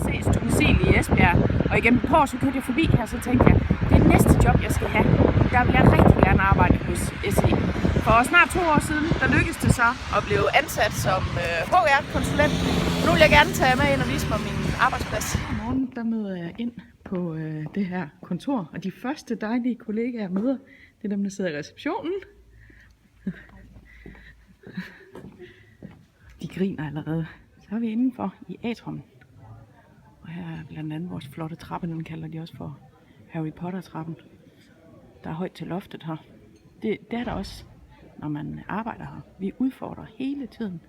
SE's domicil i Esbjerg, og igennem et par år så kørte jeg forbi her, så tænkte jeg, det er næste job, jeg skal have. Der vil jeg rigtig gerne arbejde hos SE. For snart 2 år siden, der lykkedes det så at blive ansat som HR-konsulent. Nu vil jeg gerne tage jer med ind og vise mig min arbejdsplads. I morgen der møder jeg ind på det her kontor, og de første dejlige kollegaer jeg møder, det er dem, der sidder i receptionen. De griner allerede. Så er vi indenfor i atrium. Og her er blandt andet vores flotte trappe, den kalder de også for Harry Potter-trappen. Der er højt til loftet her. Det er der også, når man arbejder her. Vi udfordrer hele tiden.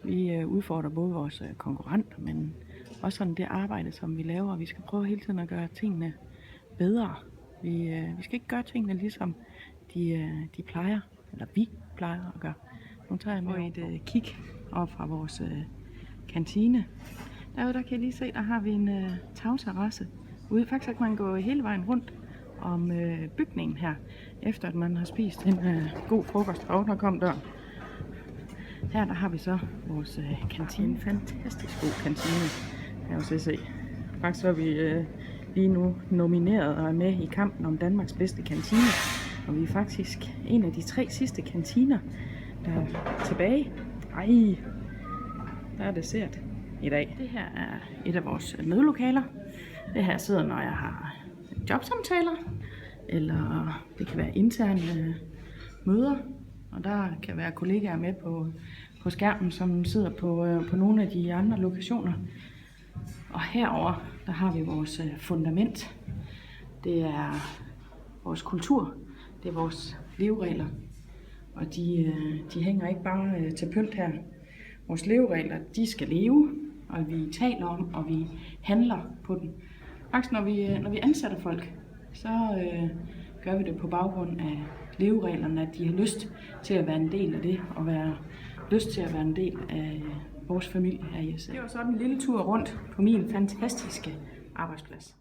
Vi udfordrer både vores konkurrenter, men også sådan det arbejde, som vi laver. Vi skal prøve hele tiden at gøre tingene bedre. Vi skal ikke gøre tingene ligesom de plejer, eller vi plejer at gøre. Nu tager jeg med et kig op fra vores kantine. Derude der kan I lige se, der har vi en tagterrasse. Ude faktisk kan man gå hele vejen rundt om bygningen her, efter at man har spist en god frokost. Og der kom døren. Her der har vi så vores kantine. Fantastisk god kantine her hos SE. Faktisk så er vi lige nu nomineret og er med i kampen om Danmarks bedste kantine. Og vi er faktisk en af de 3 sidste kantiner, der er tilbage. Ej, der er dessert i dag. Det her er et af vores mødelokaler. Det her sidder, når jeg har jobsamtaler, eller det kan være interne møder. Og der kan være kollegaer med på skærmen, som sidder på nogle af de andre lokationer. Og herover der har vi vores fundament. Det er vores kultur. Det er vores leveregler. Og de hænger ikke bare til pynt her. Vores leveregler, de skal leve, og vi taler om, og vi handler på den. Faktisk når vi ansætter folk, så gør vi det på baggrund af levereglerne, at de har lyst til at være en del af det, og lyst til at være en del af vores familie her i SE. Det var sådan en lille tur rundt på min fantastiske arbejdsplads.